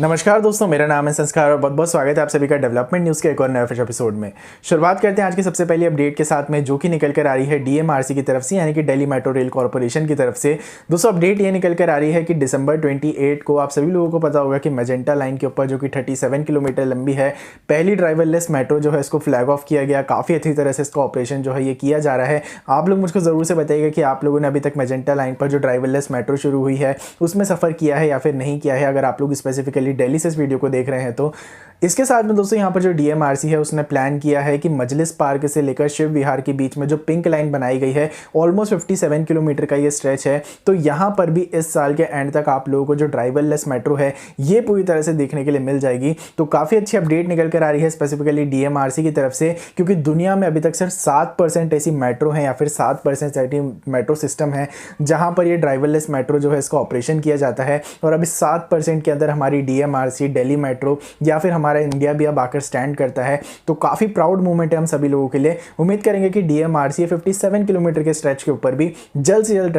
नमस्कार दोस्तों, मेरा नाम है संस्कार और बहुत बहुत स्वागत है आप सभी का डेवलपमेंट न्यूज़ के एक और नए फ्रेश एपिसोड में। शुरुआत करते हैं आज की सबसे पहली अपडेट के साथ में, जो कि निकल कर आ रही है डीएमआरसी की तरफ से, यानी कि दिल्ली मेट्रो रेल कॉर्पोरेशन की तरफ से। दोस्तों अपडेट ये निकल कर आ रही है कि दिसंबर 28 को आप सभी लोगों को पता होगा कि मैजेंटा लाइन के ऊपर, जो कि 37 किलोमीटर लंबी है, पहली ड्राइवरलेस मेट्रो जो है इसको फ्लैग ऑफ किया गया। काफ़ी अच्छी तरह से इसका ऑपरेशन जो है ये किया जा रहा है। आप लोग मुझको ज़रूर से बताइएगा कि आप लोगों ने अभी तक मैजेंटा लाइन पर जो ड्राइवरलेस मेट्रो शुरू हुई है उसमें सफ़र किया है या फिर नहीं किया है, अगर आप लोग स्पेसिफिकली दिल्ली से इस वीडियो को देख रहे हैं तो। इसके साथ में दोस्तों यहाँ पर जो डीएमआरसी है उसने प्लान किया है कि मजलिस पार्क से लेकर शिव विहार के बीच में जो पिंक लाइन बनाई गई है, ऑलमोस्ट 57 किलोमीटर का ये स्ट्रेच है, तो यहाँ पर भी इस साल के एंड तक आप लोगों को जो ड्राइवरलेस मेट्रो है ये पूरी तरह से देखने के लिए मिल जाएगी। तो काफ़ी अच्छी अपडेट निकल कर आ रही है स्पेसिफिकली डीएमआरसी की तरफ से, क्योंकि दुनिया में अभी तक सिर्फ 7% ऐसी मेट्रो है या फिर 7% ऐसी मेट्रो सिस्टम है जहाँ पर ये ड्राइवरलेस मेट्रो जो है इसका ऑपरेशन किया जाता है। और अभी 7% के अंदर हमारी डीएमआरसी, दिल्ली मेट्रो या फिर हमारा इंडिया भी अब आकर स्टैंड करता है। तो काफ़ी प्राउड मोमेंट है हम सभी लोगों के लिए। उम्मीद करेंगे कि डीएमआरसी 57 किलोमीटर के स्ट्रेच के ऊपर भी जल्द से जल्द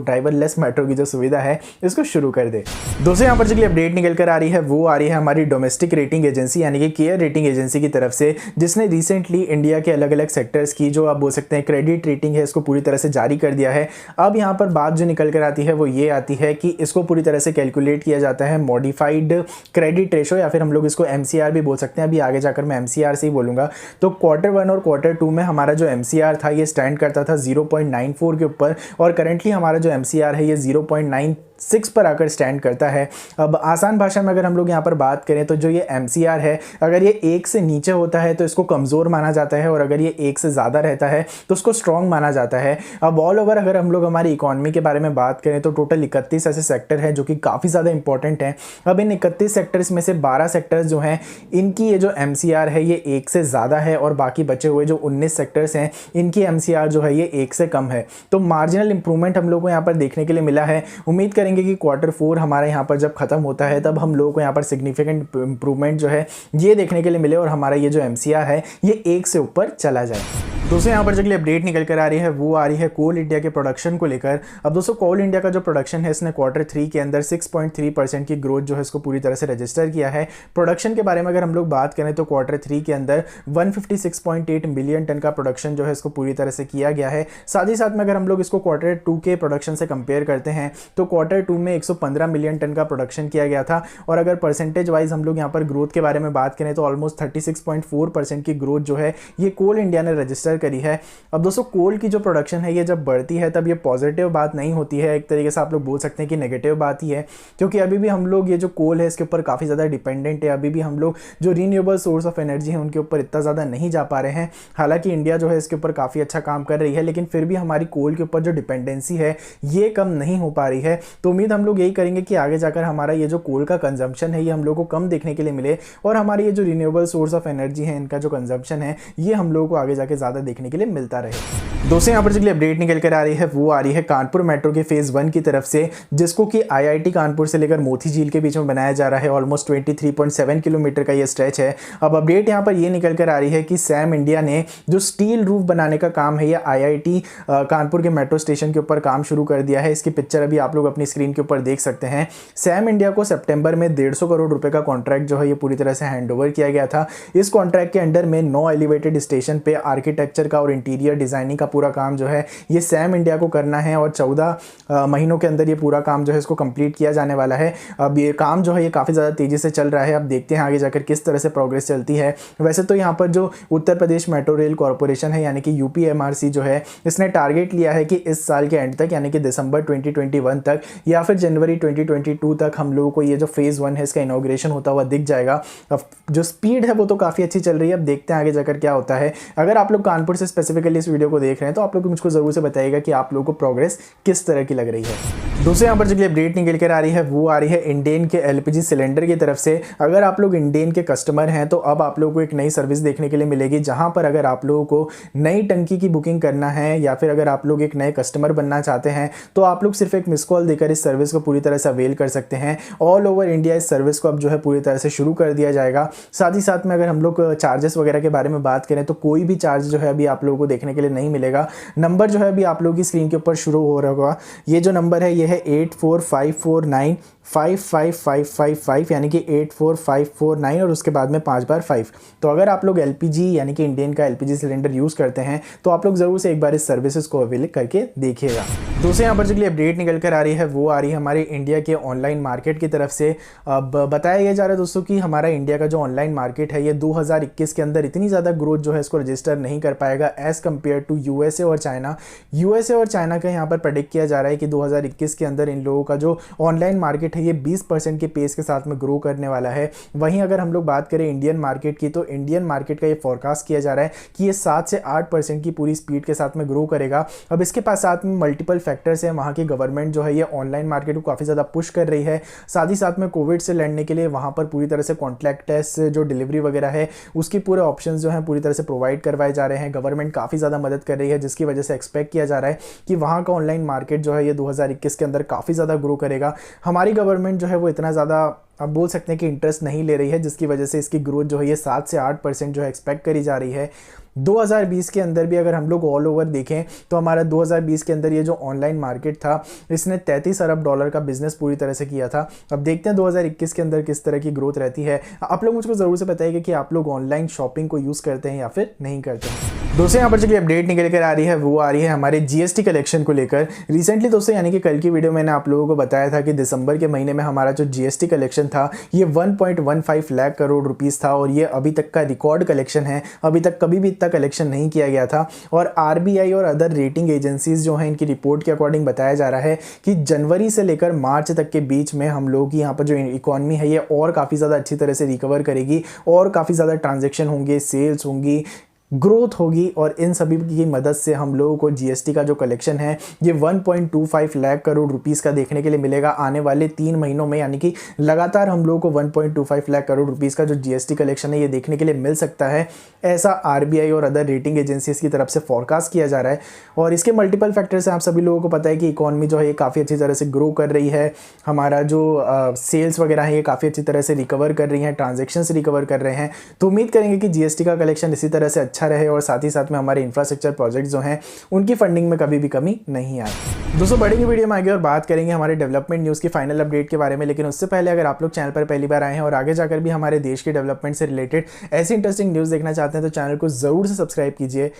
ड्राइवरलेस मेट्रो की जो सुविधा है इसको शुरू कर दे। दोस्तों यहाँ पर जो अपडेट निकल कर आ रही है वो आ रही है हमारी डोमेस्टिक रेटिंग एजेंसी यानी कि केयर रेटिंग एजेंसी की तरफ से, जिसने रिसेंटली इंडिया के अलग अलग सेक्टर्स की जो आप बोल सकते हैं क्रेडिट रेटिंग है इसको पूरी तरह से जारी कर दिया है। अब यहाँ पर बात जो निकल कर आती है वो ये आती है कि इसको पूरी तरह से कैलकुलेट किया जाता है मॉडिफाइड क्रेडिट रेशो, या फिर हम लोग इसको एमसीआर भी बोल सकते हैं। अभी आगे जाकर मैं एमसीआर से ही बोलूंगा। तो Q1 और Q2 में हमारा जो एमसीआर था ये स्टैंड करता था 0.94 के ऊपर, और करंटली हमारा जो एमसीआर है ये 0.96 पर आकर स्टैंड करता है। अब आसान भाषा में अगर हम लोग यहाँ पर बात करें तो जो ये एमसीआर है, अगर ये 1 से नीचे होता है तो इसको कमज़ोर माना जाता है, और अगर ये 1 से ज़्यादा रहता है तो उसको स्ट्रॉन्ग माना जाता है। अब ऑल ओवर अगर हम लोग हमारी इकॉनमी के बारे में बात करें तो टोटल 31 ऐसे सेक्टर हैं जो कि काफ़ी ज़्यादा इंपॉर्टेंट हैं। अब इन 31 सेक्टर्स में से 12 सेक्टर्स जो हैं इनकी ये जो एमसीआर है ये 1 से ज़्यादा है, और बाकी बचे हुए जो 19 सेक्टर्स हैं इनकी एमसीआर जो है ये 1 से कम है। तो मार्जिनल इंप्रूवमेंट हम लोग को यहाँ पर देखने के लिए मिला है। उम्मीद करेंगे कि Q4 हमारे यहाँ पर जब खत्म होता है तब हम लोगों को यहाँ पर सिग्निफिकेंट इंप्रूवमेंट जो है ये देखने के लिए मिले, और हमारा ये जो एमसीआर है ये 1 से ऊपर चला जाए। दोस्तों यहाँ पर जो अपडेट निकल कर आ रही है वो आ रही है कोल इंडिया के प्रोडक्शन को लेकर। अब दोस्तों कोल इंडिया का जो प्रोडक्शन है इसने Q3 के अंदर 6.3% की ग्रोथ जो है इसको पूरी तरह से रजिस्टर किया है। प्रोडक्शन के बारे में अगर हम लोग बात करें तो Q3 के अंदर 156.8 मिलियन टन का प्रोडक्शन जो है इसको पूरी तरह से किया गया है। साथ ही साथ में अगर हम लोग इसको Q2 के प्रोडक्शन से कंपेयर करते हैं तो Q2 में 115 मिलियन टन का प्रोडक्शन किया गया था, और अगर परसेंटेज वाइज हम लोग यहाँ पर ग्रोथ के बारे में बात करें तो ऑलमोस्ट 36.4% की ग्रोथ जो है ये कोल इंडिया ने रजिस्टर करी है। अब दोस्तों कोल की जो प्रोडक्शन है ये जब बढ़ती है तब ये पॉजिटिव बात नहीं होती है, एक तरीके से आप लोग बोल सकते हैं कि नेगेटिव बात ही है, क्योंकि अभी भी हम लोग ये जो कोल है इसके ऊपर काफ़ी ज़्यादा डिपेंडेंट है। अभी भी हम लोग जो रीन्यूएबल सोर्स ऑफ एनर्जी है उनके ऊपर इतना ज़्यादा नहीं जा पा रहे हैं। हालांकि इंडिया जो है इसके ऊपर काफ़ी अच्छा काम कर रही है, लेकिन फिर भी हमारी कोल के ऊपर जो डिपेंडेंसी है ये कम नहीं हो पा रही है। तो उम्मीद हम लोग यही करेंगे कि आगे जाकर हमारा ये जो कोल का कंजम्पशन है ये हम लोग को कम देखने के लिए मिले, और हमारी ये जो रीन्यूएबल सोर्स ऑफ एनर्जी है इनका जो कंजम्पशन है ये हम लोगों को आगे जाके ज़्यादा देखने के लिए मिलता रहे। दोस्तों यहाँ पर जो अपडेट निकल कर आ रही है वो आ रही है कानपुर मेट्रो के फेज़ 1 की तरफ से, जिसको कि आईआईटी कानपुर से लेकर मोती झील के बीच में बनाया जा रहा है। ऑलमोस्ट 23.7 किलोमीटर का ये स्ट्रेच है। अब अपडेट यहाँ पर ये निकल कर आ रही है कि सैम इंडिया ने जो स्टील रूफ बनाने का काम है ये आईआईटी कानपुर के मेट्रो स्टेशन के ऊपर काम शुरू कर दिया है। इसकी पिक्चर अभी आप लोग अपनी स्क्रीन के ऊपर देख सकते हैं। सैम इंडिया को सितंबर में 150 करोड़ रुपए का कॉन्ट्रैक्ट जो है ये पूरी तरह से हैंडओवर किया गया था। इस कॉन्ट्रैक्ट के अंडर में 9 एलिवेटेड स्टेशन पे आर्किटेक्चर का और इंटीरियर डिजाइनिंग का पूरा काम जो है ये सैम इंडिया को करना है, और 14 महीनों के अंदर ये पूरा काम जो है इसको कंप्लीट किया जाने वाला है। अब ये काम जो है ये काफ़ी ज़्यादा तेज़ी से चल रहा है। अब देखते हैं आगे जाकर किस तरह से प्रोग्रेस चलती है। वैसे तो यहाँ पर जो Uttar Pradesh metro rail corporation है यानी कि यूपीएमआरसी जो है इसने टारगेट लिया है कि इस साल के एंड तक यानी कि दिसंबर 2021 तक या फिर जनवरी 2022 तक हम लोगों को ये जो फेज़ 1 है इसका इनॉग्रेशन होता हुआ दिख जाएगा। अब जो स्पीड है वो तो काफ़ी अच्छी चल रही है। अब देखते हैं आगे जाकर क्या होता है। अगर आप लोग कानपुर से स्पेसिफिकली इस वीडियो को देख रहे हैं तो आप लोग मुझको ज़रूर से बताइएगा कि आप लोगों को प्रोग्रेस किस तरह की लग रही है। दूसरे यहाँ पर जो अपडेट निकल कर आ रही है वो आ रही है इंडेन के एलपीजी सिलेंडर की तरफ से। अगर आप लोग इंडेन के कस्टमर हैं तो अब आप लोगों को एक नई सर्विस देखने के लिए मिलेगी, जहां पर अगर आप लोगों को नई टंकी की बुकिंग करना है या फिर अगर आप लोग एक नए कस्टमर बनना चाहते हैं तो आप लोग सिर्फ एक मिस कॉल देकर इस सर्विस को पूरी तरह से अवेल कर सकते हैं। ऑल ओवर इंडिया इस सर्विस को अब जो है पूरी तरह से शुरू कर दिया जाएगा। साथ ही साथ में अगर हम लोग चार्जेस वगैरह के बारे में बात करें तो कोई भी चार्ज जो है अभी आप लोगों को देखने के लिए नहीं मिलेगा। मिलेगा। नंबर जो है अभी आप लोगों की स्क्रीन के ऊपर शुरू हो रहा होगा, ये जो नंबर है ये है 8454955555 यानी कि 84549 और उसके बाद में 5 बार 5। तो अगर आप लोग एलपीजी यानी कि इंडियन का एलपीजी सिलेंडर यूज़ करते हैं तो आप लोग ज़रूर से एक बार इस सर्विसेज को अवेल करके देखिएगा। दूसरे यहाँ पर जो अपडेट निकल कर आ रही है वो आ रही है हमारे इंडिया के ऑनलाइन मार्केट की तरफ से। अब बताया यह जा रहा है दोस्तों कि हमारा इंडिया का जो ऑनलाइन मार्केट है ये 2021 के अंदर इतनी ज़्यादा ग्रोथ जो है इसको रजिस्टर नहीं कर पाएगा एज़ कम्पेयर टू यूएसए और चाइना। यूएसए और चाइना का यहाँ पर प्रेडिक्ट किया जा रहा है कि 2021 के अंदर इन लोगों का जो ऑनलाइन मार्केट है ये 20% के पेस के साथ में ग्रो करने वाला है। वहीं अगर हम लोग बात करें इंडियन मार्केट की तो इंडियन मार्केट का ये फोरकास्ट किया जा रहा है कि ये 7 से 8% की पूरी स्पीड के साथ में ग्रो करेगा। अब इसके पास साथ में मल्टीपल फैक्टर्स हैं, वहाँ की गवर्नमेंट जो है ये ऑनलाइन मार्केट को काफ़ी ज़्यादा पुश कर रही है। साथ ही साथ में कोविड से लड़ने के लिए वहाँ पर पूरी तरह से कॉन्टैक्टलेस जो डिलीवरी वगैरह है उसकी पूरे ऑप्शंस जो हैं पूरी तरह से प्रोवाइड करवाए जा रहे हैं। गवर्नमेंट काफ़ी ज़्यादा मदद कर रही है जिसकी वजह से एक्सपेक्ट किया जा रहा है कि वहाँ का ऑनलाइन मार्केट जो है ये 2021 के अंदर काफ़ी ज़्यादा ग्रो करेगा। हमारी गवर्नमेंट जो है वो इतना ज़्यादा आप बोल सकते हैं कि इंटरेस्ट नहीं ले रही है जिसकी वजह से इसकी ग्रोथ जो है ये 7 से 8% जो है एक्सपेक्ट करी जा रही है। 2020 के अंदर भी अगर हम लोग ऑल ओवर देखें तो हमारा 2020 के अंदर ये जो ऑनलाइन मार्केट था इसने 33 अरब डॉलर का बिजनेस पूरी तरह से किया था। अब देखते हैं 2021 के अंदर किस तरह की ग्रोथ रहती है। आप लोग मुझको ज़रूर से बताइएगा कि आप लोग ऑनलाइन शॉपिंग को यूज़ करते हैं या फिर नहीं करते हैं। दोस्तों यहाँ पर जो अपडेट निकल कर आ रही है वो आ रही है हमारे जीएसटी कलेक्शन को लेकर। रिसेंटली दोस्तों यानी कि कल की वीडियो मैंने आप लोगों को बताया था कि दिसंबर के महीने में हमारा जो जीएसटी कलेक्शन था ये 1.15 लाख करोड़ रुपीस था और ये अभी तक का रिकॉर्ड कलेक्शन है। अभी तक कभी भी इतना कलेक्शन नहीं किया गया था। और आरबीआई और अदर रेटिंग एजेंसीज जो हैं इनकी रिपोर्ट के अकॉर्डिंग बताया जा रहा है कि जनवरी से लेकर मार्च तक के बीच में हम लोग की यहाँ पर जो इकॉनमी है ये और काफ़ी ज़्यादा अच्छी तरह से रिकवर करेगी और काफ़ी ज़्यादा ट्रांजेक्शन होंगे, सेल्स होंगी, ग्रोथ होगी और इन सभी की मदद से हम लोगों को जीएसटी का जो कलेक्शन है ये 1.25 लाख करोड़ रुपीस का देखने के लिए मिलेगा आने वाले 3 महीनों में। यानी कि लगातार हम लोगों को 1.25 लाख करोड़ रुपीस का जो जीएसटी कलेक्शन है ये देखने के लिए मिल सकता है, ऐसा आरबीआई और अदर रेटिंग एजेंसीज की तरफ से फोरकास्ट किया जा रहा है। और इसके मल्टीपल फैक्टर्स हैं, आप सभी लोगों को पता है कि इकॉनमी जो है ये काफ़ी अच्छी तरह से ग्रो कर रही है, हमारा जो सेल्स वगैरह है ये काफ़ी अच्छी तरह से रिकवर कर रही हैं, ट्रांजेक्शंस रिकवर कर रहे हैं। तो उम्मीद करेंगे कि जीएसटी का कलेक्शन इसी तरह से अच्छा रहे और साथ ही साथ में हमारे इंफ्रास्ट्रक्चर प्रोजेक्ट्स जो हैं उनकी फंडिंग में कभी भी कमी नहीं आए। दोस्तों बढ़ेंगे वीडियो में आगे और बात करेंगे हमारे डेवलपमेंट न्यूज़ की फाइनल अपडेट के बारे में, लेकिन उससे पहले अगर आप लोग चैनल पर पहली बार आए हैं और आगे जाकर भी हमारे देश के डेवलपमेंट से रिलेटेड ऐसी इंटरेस्टिंग न्यूज़ देखना चाहते हैं तो चैनल को ज़रूर से सब्सक्राइब कीजिए,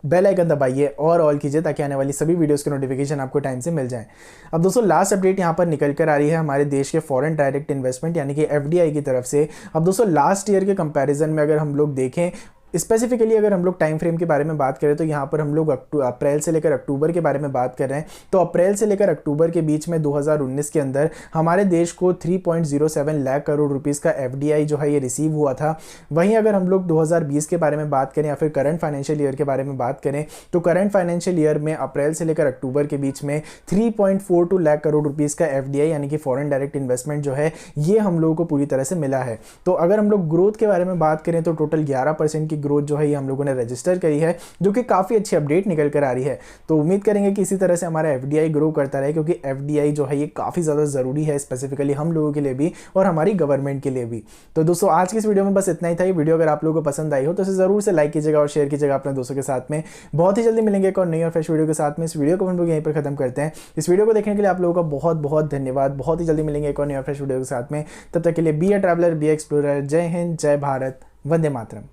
बेल आइकन दबाइए और ऑल कीजिए ताकि आने वाली सभी वीडियोस के नोटिफिकेशन आपको टाइम से मिल जाए। अब दोस्तों लास्ट अपडेट यहाँ पर निकल कर आ रही है हमारे देश के फॉरेन डायरेक्ट इन्वेस्टमेंट यानी कि एफडीआई की तरफ से। अब दोस्तों लास्ट ईयर के कंपैरिजन में अगर हम लोग देखें स्पेसिफिकली अगर हम लोग टाइम फ्रेम के बारे में बात करें तो यहाँ पर हम लोग अप्रैल से लेकर अक्टूबर के बारे में बात कर रहे हैं। तो अप्रैल से लेकर अक्टूबर के बीच में 2019 के अंदर हमारे देश को 3.07 लाख करोड़ रुपीस का एफडीआई जो है ये रिसीव हुआ था। वहीं अगर हम लोग 2020 के बारे में बात करें या फिर करंट फाइनेंशियल ईयर के बारे में बात करें तो करंट फाइनेंशियल ईयर में अप्रैल से लेकर अक्टूबर के बीच में 3.42 लाख करोड़ रुपीस का एफडीआई यानी कि फॉरेन डायरेक्ट इन्वेस्टमेंट जो है ये हम लोगों को पूरी तरह से मिला है। तो अगर हम लोग ग्रोथ के बारे में बात करें तो टोटल 11% की ग्रोथ जो है ये हम लोगों ने रजिस्टर करी है, जो कि काफ़ी अच्छी अपडेट निकल कर आ रही है। तो उम्मीद करेंगे कि इसी तरह से हमारा एफडीआई ग्रो करता रहे क्योंकि एफडीआई जो है ये काफ़ी ज़्यादा ज़रूरी है स्पेसिफिकली हम लोगों के लिए भी और हमारी गवर्नमेंट के लिए भी। तो दोस्तों आज की इस वीडियो में बस इतना ही था। ये वीडियो अगर आप लोगों को पसंद आई हो तो इसे ज़रूर से लाइक कीजिएगा और शेयर कीजिएगा अपने दोस्तों के साथ में। बहुत ही जल्दी मिलेंगे एक और नई और फ्रेश वीडियो के साथ में। इस वीडियो को हम लोग यहीं पर खत्म करते हैं। इस वीडियो को देखने के लिए आप लोगों का बहुत बहुत धन्यवाद। बहुत ही जल्दी मिलेंगे एक और नई और फ्रेश वीडियो के साथ में। तब तक के लिए be a traveller, be a explorer. जय हिंद, जय भारत, वंदे मातरम।